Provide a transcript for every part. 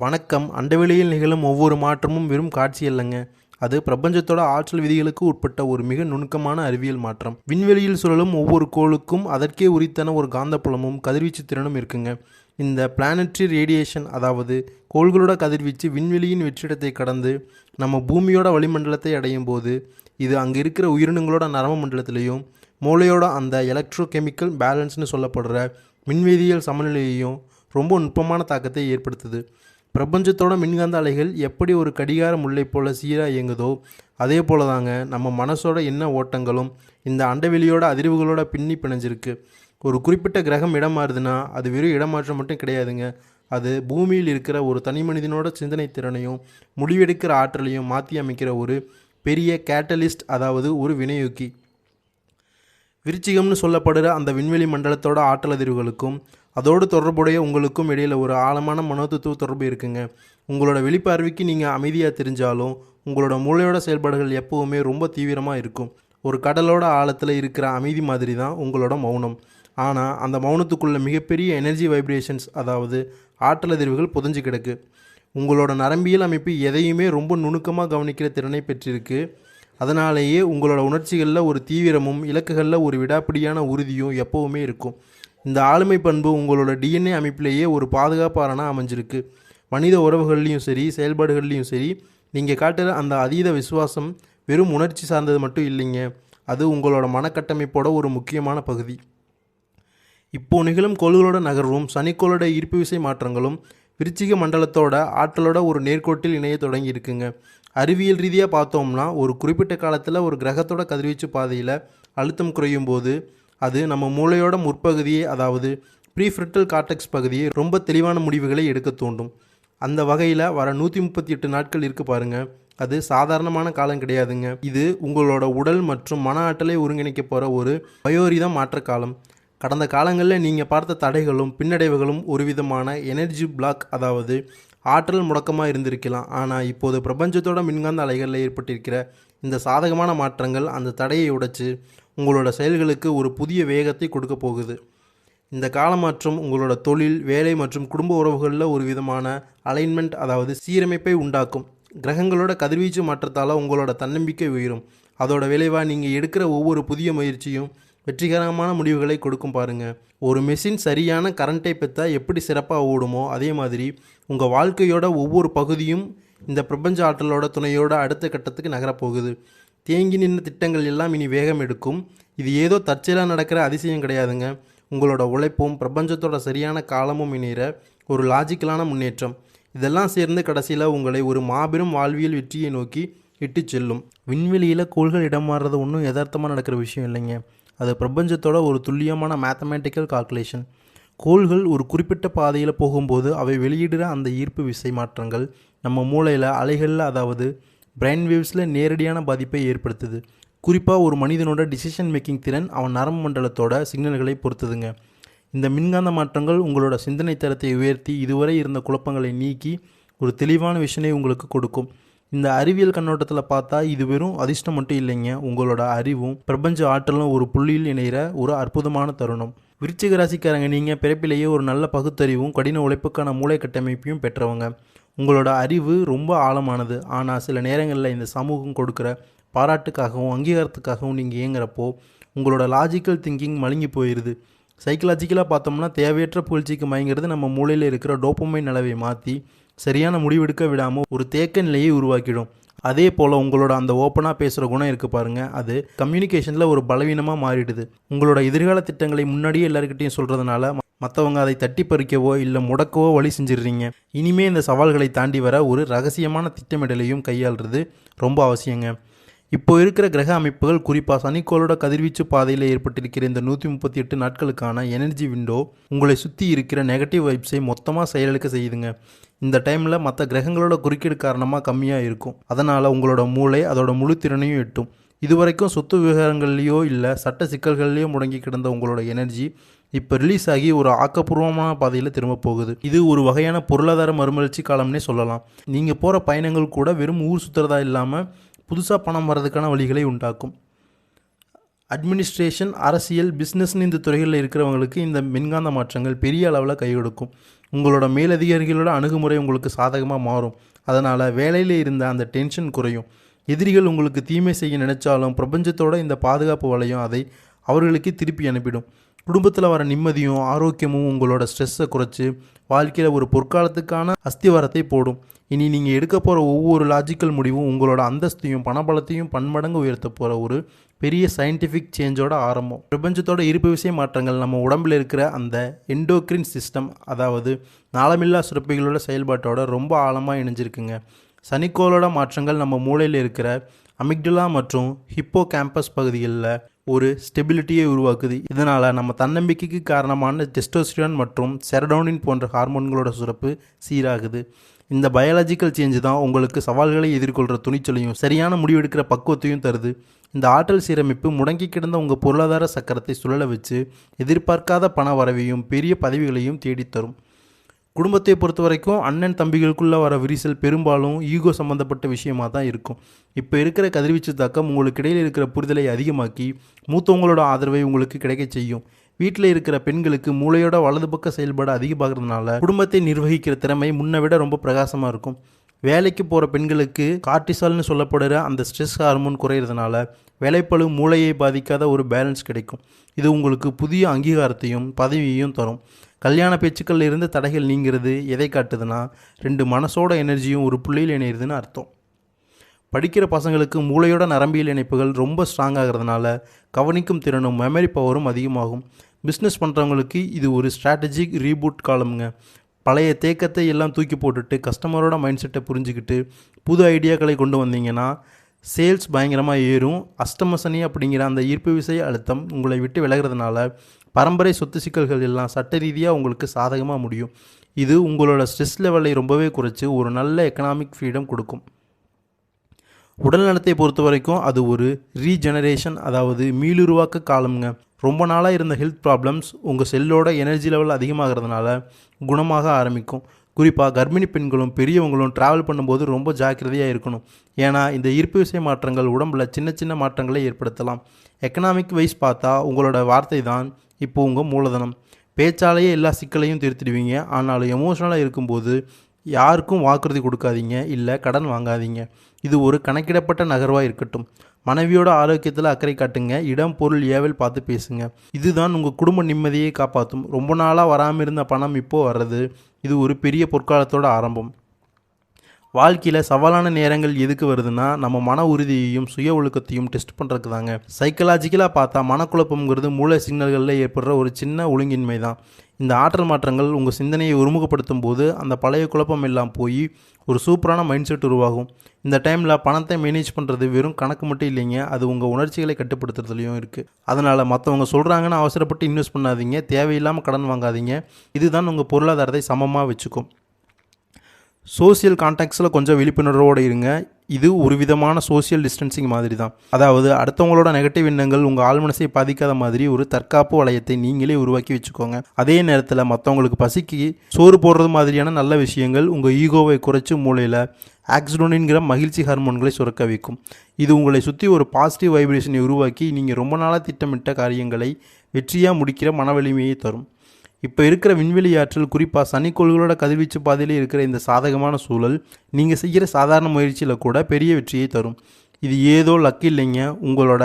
வணக்கம். அண்டவெளியில் நிகழும் ஒவ்வொரு மாற்றமும் வெறும் காட்சி அல்லங்க. அது பிரபஞ்சத்தோட ஆற்றல் விதிகளுக்கு உட்பட்ட ஒரு மிக நுணுக்கமான அறிவியல் மாற்றம். விண்வெளியில் சுழலும் ஒவ்வொரு கோளுக்கும் அதற்கே உரித்தான ஒரு காந்தப்புலமும் கதிர்வீச்சு திறனும் இருக்குங்க. இந்த பிளானட்ரி ரேடியேஷன், அதாவது கோள்களோட கதிர்வீச்சு விண்வெளியின் வெற்றிடத்தை கடந்து நம்ம பூமியோட வளிமண்டலத்தை அடையும் போது இது அங்கே இருக்கிற உயிரினங்களோட நரம்பு மண்டலத்திலையும் மூளையோட அந்த எலக்ட்ரோ கெமிக்கல் பேலன்ஸ்னு சொல்லப்படுற மின்வேதியியல் சமநிலையையும் ரொம்ப நுட்பமான தாக்கத்தை ஏற்படுத்துது. பிரபஞ்சத்தோட மின்காந்த அலைகள் எப்படி ஒரு கடிகார முல்லை போல் சீராக இயங்குதோ அதே போல தாங்க நம்ம மனசோட எண்ண ஓட்டங்களும் இந்த அண்டவெளியோட அதிர்வுகளோட பின்னி பிணைஞ்சிருக்கு. ஒரு குறிப்பிட்ட கிரகம் இடம் மாறுதுன்னா அது வெறும் இடமாற்றம் மட்டும் கிடையாதுங்க. அது பூமியில் இருக்கிற ஒரு தனி மனிதனோட சிந்தனை திறனையும் முடிவெடுக்கிற ஆற்றலையும் மாற்றி அமைக்கிற ஒரு பெரிய கேட்டலிஸ்ட், அதாவது ஒரு வினையூக்கி. விருச்சிகம்னு சொல்லப்படுற அந்த விண்வெளி மண்டலத்தோட ஆற்றல் அதிர்வுகளுக்கும் அதோடு தொடர்புடைய உங்களுக்கும் இடையில் ஒரு ஆழமான மனோதத்துவ தொடர்பு இருக்குங்க. உங்களோட வெளிப்பார்வைக்கு நீங்கள் அமைதியாக தெரிஞ்சாலும் உங்களோட மூளையோட செயல்பாடுகள் எப்போவுமே ரொம்ப தீவிரமாக இருக்கும். ஒரு கடலோட ஆழத்தில் இருக்கிற அமைதி மாதிரி தான் உங்களோட மௌனம். ஆனால் அந்த மௌனத்துக்குள்ள மிகப்பெரிய எனர்ஜி வைப்ரேஷன்ஸ், அதாவது ஆற்றல் அதிர்வுகள் புதஞ்சு கிடக்கு. உங்களோட நரம்பியல் அமைப்பு எதையுமே ரொம்ப நுணுக்கமாக கவனிக்கிற திறனை பெற்றிருக்கு. அதனாலேயே உங்களோட உணர்ச்சிகளில் ஒரு தீவிரமும் இலக்குகளில் ஒரு விடாப்பிடியான உறுதியும் எப்போவுமே இருக்கும். இந்த ஆளுமை பண்பு உங்களோட டிஎன்ஏ அமைப்பிலேயே ஒரு பாதுகாப்பாரனாக அமைஞ்சிருக்கு. மனித உறவுகள்லையும் சரி, செயல்பாடுகள்லையும் சரி, நீங்கள் காட்டுற அந்த அதீத விசுவாசம் வெறும் உணர்ச்சி சார்ந்தது மட்டும் இல்லைங்க. அது உங்களோட மனக்கட்டமைப்போட ஒரு முக்கியமான பகுதி. இப்போது நிகழும் கோள்களோட நகர்வும் சனிக்கோளோட ஈர்ப்பு விசை மாற்றங்களும் விருச்சிக மண்டலத்தோட ஆற்றலோட ஒரு நேர்கோட்டில் இணைய தொடங்கி இருக்குங்க. அறிவியல் ரீதியாக பார்த்தோம்னா ஒரு குறிப்பிட்ட காலத்தில் ஒரு கிரகத்தோட கதிர்வீச்சு பாதையில் அழுத்தம் குறையும் போது அது நம்ம மூளையோட முற்பகுதியை, அதாவது ப்ரீஃப்ரண்டல் கார்டெக்ஸ் பகுதியை ரொம்ப தெளிவான முடிவுகளை எடுக்க தூண்டும். அந்த வகையில் வர 138 நாட்கள் இருக்குது பாருங்கள், அது சாதாரணமான காலம் கிடையாதுங்க. இது உங்களோட உடல் மற்றும் மன ஆற்றலை ஒருங்கிணைக்க போகிற ஒரு பயோரிதம் மாற்ற காலம். கடந்த காலங்களில் நீங்கள் பார்த்த தடைகளும் பின்னடைவுகளும் ஒரு விதமான எனர்ஜி பிளாக், அதாவது ஆற்றல் முடக்கமாக இருந்திருக்கலாம். ஆனால் இப்போது பிரபஞ்சத்தோட மின்காந்த அலைகளில் ஏற்பட்டிருக்கிற இந்த சாதகமான மாற்றங்கள் அந்த தடையை உடைச்சு உங்களோட செயல்களுக்கு ஒரு புதிய வேகத்தை கொடுக்க போகுது. இந்த காலமாற்றம் உங்களோட தொழில், வேலை மற்றும் குடும்ப உறவுகளில் ஒரு விதமான அலைன்மெண்ட், அதாவது சீரமைப்பை உண்டாக்கும். கிரகங்களோட கதிர்வீச்சு மாற்றத்தால் உங்களோட தன்னம்பிக்கை உயரும். அதோட விளைவாக நீங்கள் எடுக்கிற ஒவ்வொரு புதிய முயற்சியும் வெற்றிகரமான முடிவுகளை கொடுக்கும் பாருங்கள். ஒரு மெஷின் சரியான கரண்ட்டை பெற்றா எப்படி சிறப்பாக ஓடுமோ அதே மாதிரி உங்கள் வாழ்க்கையோட ஒவ்வொரு பகுதியும் இந்த பிரபஞ்ச ஆற்றலோட துணையோட அடுத்த கட்டத்துக்கு நகரப்போகுது. தேங்கி நின்ற திட்டங்கள் எல்லாம் இனி வேகம் எடுக்கும். இது ஏதோ தற்செயலாக நடக்கிற அதிசயம் கிடையாதுங்க. உங்களோட உழைப்பும் பிரபஞ்சத்தோட சரியான காலமும் இணைகிற ஒரு லாஜிக்கலான முன்னேற்றம். இதெல்லாம் சேர்ந்து கடைசியில் உங்களை ஒரு மாபெரும் வாழ்வியல் வெற்றியை நோக்கி இட்டு செல்லும். விண்வெளியில் கோள்கள் இடம் மாறுறது ஒன்றும் யதார்த்தமாக நடக்கிற விஷயம் இல்லைங்க. அது பிரபஞ்சத்தோட ஒரு துல்லியமான மேத்தமேட்டிக்கல் கால்குலேஷன். கோள்கள் ஒரு குறிப்பிட்ட பாதையில் போகும்போது அவை வெளியிடுற அந்த ஈர்ப்பு விசை மாற்றங்கள் நம்ம மூளையில் அலைகளில், அதாவது பிரெயின் வேவ்ஸில் நேரடியான பாதிப்பை ஏற்படுத்துது. குறிப்பாக ஒரு மனிதனோட டிசிஷன் மேக்கிங் திறன் அவன் நரம்பு மண்டலத்தோட சிக்னல்களை பொறுத்துதுங்க. இந்த மின்காந்த மாற்றங்கள் உங்களோட சிந்தனை தரத்தை உயர்த்தி இதுவரை இருந்த குழப்பங்களை நீக்கி ஒரு தெளிவான விஷனை உங்களுக்கு கொடுக்கும். இந்த அறிவியல் கண்ணோட்டத்தில் பார்த்தா இது வெறும் அதிர்ஷ்டம் மட்டும் இல்லைங்க. உங்களோட அறிவும் பிரபஞ்ச ஆற்றலும் ஒரு புள்ளியில் இணைகிற ஒரு அற்புதமான தருணம். விருச்சிக ராசிக்காரங்க, நீங்கள் பிறப்பிலேயே ஒரு நல்ல பகுத்தறிவும் கடின உழைப்புக்கான மூளை கட்டமைப்பையும் பெற்றவங்க. உங்களோட அறிவு ரொம்ப ஆழமானது. ஆனால் சில நேரங்களில் இந்த சமூகம் கொடுக்குற பாராட்டுக்காகவும் அங்கீகாரத்துக்காகவும் நீங்கள் இயங்குறப்போ உங்களோட லாஜிக்கல் திங்கிங் மழுங்கி போயிடுது. சைக்கலாஜிக்கலாக பார்த்தோம்னா தேவையற்ற புகழ்ச்சிக்கு மயங்கிறது நம்ம மூளையில் இருக்கிற டோப்பமைன் அளவை மாற்றி சரியான முடிவெடுக்க விடாமல் ஒரு தேக்க நிலையை உருவாக்கிடும். அதே போல் உங்களோட அந்த ஓப்பனாக பேசுகிற குணம் இருக்குது பாருங்கள், அது கம்யூனிகேஷனில் ஒரு பலவீனமாக மாறிடுது. உங்களோட எதிர்கால திட்டங்களை முன்னாடியே எல்லாருக்கிட்டையும் சொல்கிறதுனால மற்றவங்க அதை தட்டி பறிக்கவோ இல்லை முடக்கவோ வழி செஞ்சிடுறீங்க. இனிமேல் இந்த சவால்களை தாண்டி வர ஒரு ரகசியமான திட்டமிடலையும் கையாளுறது ரொம்ப அவசியங்க. இப்போ இருக்கிற கிரக அமைப்புகள், குறிப்பாக சனிக்கோளோட கதிர்வீச்சு பாதையில் ஏற்பட்டிருக்கிற இந்த 138 நாட்களுக்கான எனர்ஜி விண்டோ உங்களை சுற்றி இருக்கிற நெகட்டிவ் வைப்ஸை மொத்தமாக செயலுக்க செய்யுதுங்க. இந்த டைமில் மற்ற கிரகங்களோட குறுக்கீடு காரணமாக கம்மியாக இருக்கும். அதனால் உங்களோட மூளை அதோட முழு திறனையும் எட்டும். இதுவரைக்கும் சொத்து விவகாரங்கள்லையோ இல்லை சட்ட சிக்கல்கள்லையோ முடங்கி கிடந்த உங்களோட எனர்ஜி இப்போ ரிலீஸ் ஆகி ஒரு ஆக்கப்பூர்வமான பாதையில் திரும்ப போகுது. இது ஒரு வகையான பொருளாதார மறுமலர்ச்சி காலம்னே சொல்லலாம். நீங்கள் போகிற பயணங்கள் கூட வெறும் ஊர் சுற்றுறதா இல்லாமல் புதுசாக பணம் வர்றதுக்கான வழிகளை உண்டாக்கும். அட்மினிஸ்ட்ரேஷன், அரசியல், பிஸ்னஸ்னு இந்த துறைகளில் இருக்கிறவங்களுக்கு இந்த மின்காந்த மாற்றங்கள் பெரிய அளவில் கை கொடுக்கும். உங்களோட மேலதிகாரிகளோட அணுகுமுறை உங்களுக்கு சாதகமாக மாறும். அதனால் வேலையில் இருந்த அந்த டென்ஷன் குறையும். எதிரிகள் உங்களுக்கு தீமை செய்ய நினைச்சாலும் பிரபஞ்சத்தோட இந்த பாதுகாப்பு வளையம் அதை அவர்களுக்கு திருப்பி அனுப்பிடும். குடும்பத்தில் வர நிம்மதியும் ஆரோக்கியமும் உங்களோட ஸ்ட்ரெஸ்ஸை குறைச்சி வாழ்க்கையில் ஒரு பொற்காலத்துக்கான அஸ்திவாரத்தை போடும். இனி நீங்கள் எடுக்க போகிற ஒவ்வொரு லாஜிக்கல் முடிவும் உங்களோட அந்தஸ்தையும் பணபலத்தையும் பன்மடங்கு உயர்த்த போகிற ஒரு பெரிய சயின்டிஃபிக் சேஞ்சோட ஆரம்பம். பிரபஞ்சத்தோட இருப்பு விசை மாற்றங்கள் நம்ம உடம்பில் இருக்கிற அந்த எண்டோக்ரின் சிஸ்டம், அதாவது நாளமில்லா சுரப்பிகளோட செயல்பாட்டோட ரொம்ப ஆழமாக இணைஞ்சிருக்குங்க. சனிக்கோளோட மாற்றங்கள் நம்ம மூளையில் இருக்கிற அமிக்டலா மற்றும் ஹிப்போ கேம்பஸ் பகுதிகளில் ஒரு ஸ்டெபிலிட்டியை உருவாக்குது. இதனால் நம்ம தன்னம்பிக்கைக்கு காரணமான டெஸ்டோஸ்டிரான் மற்றும் செரடோனின் போன்ற ஹார்மோன்களோட சுரப்பு சீராகுது. இந்த பயாலஜிக்கல் சேஞ்சு தான் உங்களுக்கு சவால்களை எதிர்கொள்கிற துணிச்சலையும் சரியான முடிவெடுக்கிற பக்குவத்தையும் தருது. இந்த ஆற்றல் சீரமைப்பு முடங்கி கிடந்த உங்கள் பொருளாதார சக்கரத்தை சுழல வச்சு எதிர்பார்க்காத பண வரவையும் பெரிய பதவிகளையும் தேடித்தரும். குடும்பத்தை பொறுத்த வரைக்கும் அண்ணன் தம்பிகளுக்குள்ளே வர விரிசல் பெரும்பாலும் ஈகோ சம்மந்தப்பட்ட விஷயமாக தான் இருக்கும். இப்போ இருக்கிற கதிர்வீச்சு தாக்கம் உங்களுக்கு இடையில் இருக்கிற புரிதலை அதிகமாக்கி மூத்தவங்களோட ஆதரவை உங்களுக்கு கிடைக்க செய்யும். வீட்டில் இருக்கிற பெண்களுக்கு மூளையோட வலது பக்க செயல்பாடு அதிகமாகிறதுனால குடும்பத்தை நிர்வகிக்கிற திறமை முன்னை விட ரொம்ப பிரகாசமாக இருக்கும். வேலைக்கு போகிற பெண்களுக்கு கார்டிசால்னு சொல்லப்படுற அந்த ஸ்ட்ரெஸ் ஹார்மோன் குறையிறதுனால வேலைப்பளு மூளையை பாதிக்காத ஒரு பேலன்ஸ் கிடைக்கும். இது உங்களுக்கு புதிய அங்கீகாரத்தையும் பதவியையும் தரும். கல்யாண பேச்சுக்களில் இருந்து தடைகள் நீங்கிறது எதை காட்டுதுன்னா 2 மனசோட எனர்ஜியும் ஒரு புள்ளியில் இணையிறதுன்னு அர்த்தம். படிக்கிற பசங்களுக்கு மூளையோட நரம்பியல் இணைப்புகள் ரொம்ப ஸ்ட்ராங் ஆகிறதுனால கவனிக்கும் திறனும் மெமரி பவரும் அதிகமாகும். பிஸ்னஸ் பண்ணுறவங்களுக்கு இது ஒரு ஸ்ட்ராட்டஜிக் ரீபூட் காலமுங்க. பழைய தேக்கத்தை எல்லாம் தூக்கி போட்டுட்டு கஸ்டமரோட மைண்ட் செட்டை புரிஞ்சுக்கிட்டு புது ஐடியாக்களை கொண்டு வந்தீங்கன்னா சேல்ஸ் பயங்கரமாக ஏறும். அஷ்டம சனி அப்படிங்கிற அந்த ஈர்ப்பு விசை அழுத்தம் உங்களை விட்டு விலகிறதுனால பரம்பரை சொத்து சிக்கல்கள் எல்லாம் சட்ட ரீதியாக உங்களுக்கு சாதகமாக முடியும். இது உங்களோட ஸ்ட்ரெஸ் லெவலை ரொம்பவே குறைச்சி ஒரு நல்ல எக்கனாமிக் ஃப்ரீடம் கொடுக்கும். உடல் நலத்தை பொறுத்த வரைக்கும் அது ஒரு ரீஜெனரேஷன், அதாவது மீளுருவாக்க காலம்ங்க. ரொம்ப நாளாக இருந்த ஹெல்த் ப்ராப்ளம்ஸ் உங்கள் செல்லோட எனர்ஜி லெவல் அதிகமாகிறதுனால குணமாக ஆரம்பிக்கும். குறிப்பாக கர்ப்பிணி பெண்களும் பெரியவங்களும் ட்ராவல் பண்ணும்போது ரொம்ப ஜாக்கிரதையாக இருக்கணும். ஏன்னா இந்த ஈர்ப்பு விசை மாற்றங்கள் உடம்பில் சின்ன சின்ன மாற்றங்களை ஏற்படுத்தலாம். எக்கனாமிக் வைஸ் பார்த்தா உங்களோட வார்த்தை தான் இப்போ உங்கள் மூலதனம். பேச்சாலேயே எல்லா சிக்கலையும் தீர்த்திடுவீங்க. ஆனாலும் எமோஷனலாக இருக்கும்போது யாருக்கும் வாக்குறுதி கொடுக்காதீங்க, இல்லை கடன் வாங்காதீங்க. இது ஒரு கணக்கிடப்பட்ட நகர்வாக இருக்கட்டும். மனைவியோட ஆரோக்கியத்தில் அக்கறை காட்டுங்க. இடம் பொருள் ஏவல் பார்த்து பேசுங்க. இதுதான் உங்கள் குடும்ப நிம்மதியை காப்பாற்றும். ரொம்ப நாளாக வராமல் இருந்த பணம் இப்போது வர்றது இது ஒரு பெரிய பொற்காலத்தோட ஆரம்பம். வாழ்க்கையில் சவாலான நேரங்கள் எதுக்கு வருதுன்னா நம்ம மன உறுதியையும் சுய ஒழுக்கத்தையும் டெஸ்ட் பண்ணுறதுக்கு தாங்க. சைக்கலாஜிக்கலாக பார்த்தா மனக்குழப்பங்கிறது மூளை சிக்னல்களில் ஏற்படுற ஒரு சின்ன ஒழுங்கின்மை தான். இந்த ஆற்றல் மாற்றங்கள் உங்கள் சிந்தனையை ஒருமுகப்படுத்தும் போது அந்த பழைய குழப்பம் எல்லாம் போய் ஒரு சூப்பரான மைண்ட் செட் உருவாகும். இந்த டைமில் பணத்தை மேனேஜ் பண்ணுறது வெறும் கணக்கு மட்டும் இல்லைங்க, அது உங்கள் உணர்ச்சிகளை கட்டுப்படுத்துறதுலையும் இருக்குது. அதனால் மற்றவங்க சொல்கிறாங்கன்னு அவசரப்பட்டு இன்வெஸ்ட் பண்ணாதீங்க, தேவையில்லாமல் கடன் வாங்காதீங்க. இதுதான் உங்கள் பொருளாதாரத்தை சமமாக வச்சுக்கும். சோசியல் கான்டாக்ட்ஸில் கொஞ்சம் விழிப்புணர்வோடு இருங்க. இது ஒரு விதமான சோசியல் டிஸ்டன்சிங் மாதிரி தான். அதாவது அடுத்தவங்களோட நெகட்டிவ் எண்ணங்கள் உங்கள் ஆழ்மனசை பாதிக்காத மாதிரி ஒரு தற்காப்பு வளையத்தை நீங்களே உருவாக்கி வச்சுக்கோங்க. அதே நேரத்தில் மற்றவங்களுக்கு பசிக்கு சோறு போடுறது மாதிரியான நல்ல விஷயங்கள் உங்கள் ஈகோவை குறைச்சி மூளையில் ஆக்சிடோனின்கிற மகிழ்ச்சி ஹார்மோன்களை சுரக்க வைக்கும். இது உங்களை சுற்றி ஒரு பாசிட்டிவ் வைப்ரேஷனை உருவாக்கி நீங்கள் ரொம்ப நாளாக திட்டமிட்ட காரியங்களை வெற்றியாக முடிக்கிற மன வலிமையை தரும். இப்போ இருக்கிற விண்வெளி ஆற்றல், குறிப்பாக சனிக்கோள்களோட கதிர்வீச்சு பாதையில் இருக்கிற இந்த சாதகமான சூழல் நீங்கள் செய்கிற சாதாரண முயற்சியில் கூட பெரிய வெற்றியை தரும். இது ஏதோ லக் இல்லைங்க, உங்களோட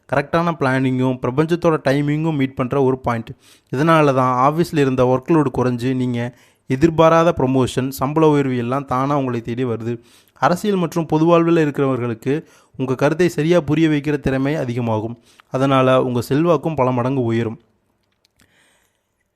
கரெக்டான பிளானிங்கும் பிரபஞ்சத்தோட டைமிங்கும் மீட் பண்ணுற ஒரு பாயிண்ட். இதனால தான் ஆஃபீஸில் இருந்த ஒர்க்லோடு குறைஞ்சி நீங்கள் எதிர்பாராத ப்ரொமோஷன், சம்பள உயர்வு எல்லாம் தானாக உங்களை தேடி வருது. அரசியல் மற்றும் பொது வாழ்வில் இருக்கிறவர்களுக்கு உங்கள் கருத்தை சரியாக புரிய வைக்கிற திறமை அதிகமாகும். அதனால் உங்கள் செல்வாக்கும் பல மடங்கு உயரும்.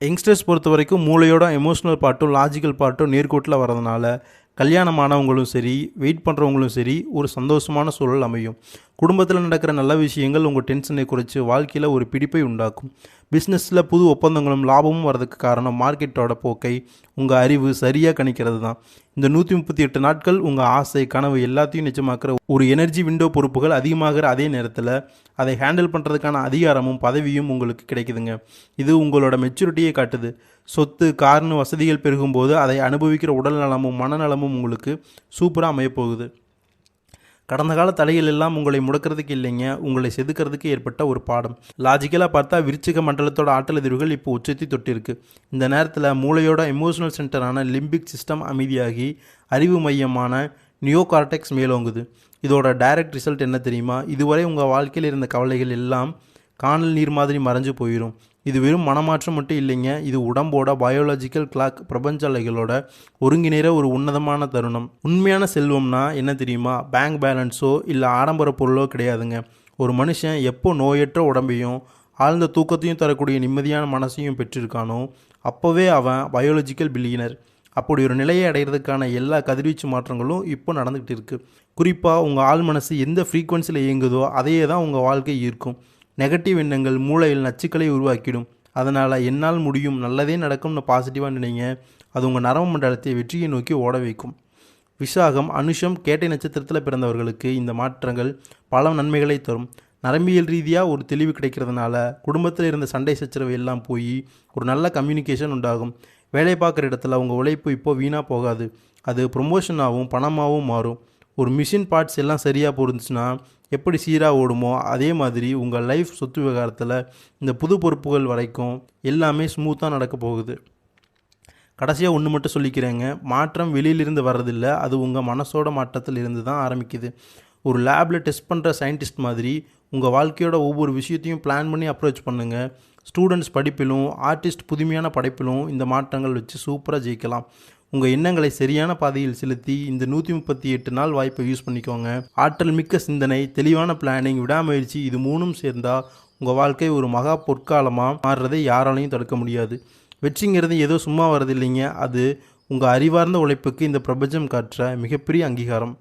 யங்ஸ்டர்ஸ் பொறுத்த வரைக்கும் மூளையோட எமோஷ்னல் பார்ட்டும் லாஜிக்கல் பார்ட்டும் நேர்கோட்டில் வரதுனால கல்யாணமானவங்களும் சரி, வெயிட் பண்ணுறவங்களும் சரி, ஒரு சந்தோஷமான சூழல் அமையும். குடும்பத்தில் நடக்கிற நல்ல விஷயங்கள் உங்கள் டென்ஷனை குறைச்சி வாழ்க்கையில் ஒரு பிடிப்பை உண்டாக்கும். பிஸ்னஸில் புது ஒப்பந்தங்களும் லாபமும் வர்றதுக்கு காரணம் மார்க்கெட்டோட போக்கை உங்கள் அறிவு சரியாக கணிக்கிறது தான். இந்த 138 நாட்கள் உங்கள் ஆசை, கனவு எல்லாத்தையும் நிச்சயமாக்குற ஒரு எனர்ஜி விண்டோ. பொறுப்புகள் அதிகமாகிற அதே நேரத்தில் அதை ஹேண்டில் பண்ணுறதுக்கான அதிகாரமும் பதவியும் உங்களுக்கு கிடைக்குதுங்க. இது உங்களோட மெச்சூரிட்டியை காட்டுது. சொத்து, கார்னு வசதிகள் பெருகும்போது அதை அனுபவிக்கிற உடல் நலமும் மனநலமும் உங்களுக்கு சூப்பராக அமையப்போகுது. கடந்த கால தடைகள் எல்லாம் உங்களை முடக்கிறதுக்கு இல்லைங்க, உங்களை செதுக்கிறதுக்கு ஏற்பட்ட ஒரு பாடம். லாஜிக்கலாக பார்த்தா விருச்சிக மண்டலத்தோட ஆற்றல் அதிர்வுகள் இப்போ உச்சத்தை தொட்டிருக்கு. இந்த நேரத்தில் மூளையோட எமோஷனல் சென்டரான லிம்பிக் சிஸ்டம் அமைதியாகி அறிவு மையமான நியோகார்டெக்ஸ் மேலோங்குது. இதோட டைரக்ட் ரிசல்ட் என்ன தெரியுமா? இதுவரை உங்கள் வாழ்க்கையில் இருந்த கவலைகள் எல்லாம் காணல் நீர் மாதிரி மறைஞ்சு போயிடும். இது வெறும் மனமாற்றம் மட்டும் இல்லைங்க, இது உடம்போட பயாலஜிக்கல் கிளாக் பிரபஞ்ச அலைகளோட ஒருங்கிணைற ஒரு உன்னதமான தருணம். உண்மையான செல்வம்னா என்ன தெரியுமா? பேங்க் பேலன்ஸோ இல்லை ஆடம்பர பொருளோ கிடையாதுங்க. ஒரு மனுஷன் எப்போ நோயற்ற உடம்பையும் ஆழ்ந்த தூக்கத்தையும் தரக்கூடிய நிம்மதியான மனசையும் பெற்றிருக்கானோ அப்போவே அவன் பயாலஜிக்கல் பில்லியனர். அப்படி ஒரு நிலையை அடைகிறதுக்கான எல்லா கதிர்வீச்சு மாற்றங்களும் இப்போ நடந்துகிட்டு இருக்குது. குறிப்பாக உங்கள் ஆள் மனசு எந்த ஃப்ரீக்குவன்சியில் இயங்குதோ அதையே தான் உங்கள் வாழ்க்கை ஈர்க்கும். நெகட்டிவ் எண்ணங்கள் மூளையில் நச்சுக்களை உருவாக்கிடும். அதனால் என்னால் முடியும், நல்லதே நடக்கும்னு பாசிட்டிவாக நினைங்க. அது உங்கள் நரம்பு மண்டலத்தை வெற்றியை நோக்கி ஓட வைக்கும். விசாகம், அனுஷம், கேட்டை நட்சத்திரத்தில் பிறந்தவர்களுக்கு இந்த மாற்றங்கள் பல நன்மைகளை தரும். நரம்பியல் ரீதியாக ஒரு தெளிவு கிடைக்கிறதுனால குடும்பத்தில் இருந்த சண்டை சச்சரவு எல்லாம் போய் ஒரு நல்ல கம்யூனிகேஷன் உண்டாகும். வேலை பார்க்குற இடத்துல உங்கள் உழைப்பு இப்போ வீணாக போகாது, அது ப்ரொமோஷனாகவும் பணமாகவும் மாறும். ஒரு மிஷின் பார்ட்ஸ் எல்லாம் சரியாக பொருந்துச்சுன்னா எப்படி சீராக ஓடுமோ அதே மாதிரி உங்கள் லைஃப் சொத்து விவகாரத்தில் இந்த புது பொறுப்புகள் வரைக்கும் எல்லாமே ஸ்மூத்தாக நடக்க போகுது. கடைசியாக ஒன்று மட்டும் சொல்லிக்கிறேங்க, மாற்றம் வெளியிலிருந்து வர்றதில்ல, அது உங்கள் மனசோட மாற்றத்தில் இருந்து தான் ஆரம்பிக்குது. ஒரு லேபில் டெஸ்ட் பண்ணுற சயின்டிஸ்ட் மாதிரி உங்கள் வாழ்க்கையோட ஒவ்வொரு விஷயத்தையும் பிளான் பண்ணி அப்ரோச் பண்ணுங்கள். ஸ்டூடெண்ட்ஸ் படிப்பிலும் ஆர்டிஸ்ட் புதுமையான படைப்பிலும் இந்த மாற்றங்கள் வச்சு சூப்பராக ஜெயிக்கலாம். உங்கள் எண்ணங்களை சரியான பாதையில் செலுத்தி இந்த 138 நாள் வாய்ப்பை யூஸ் பண்ணிக்கோங்க. ஆற்றல் மிக்க சிந்தனை, தெளிவான பிளானிங், விடாமுயற்சி, இது மூணும் சேர்ந்தால் உங்கள் வாழ்க்கை ஒரு மகா பொற்காலமாக மாறுறதை யாராலையும் தடுக்க முடியாது. வெற்றிங்கிறது ஏதோ சும்மா வரதில்லைங்க, அது உங்கள் அறிவார்ந்த உழைப்புக்கு இந்த பிரபஞ்சம் காட்டுற மிகப்பெரிய அங்கீகாரம்.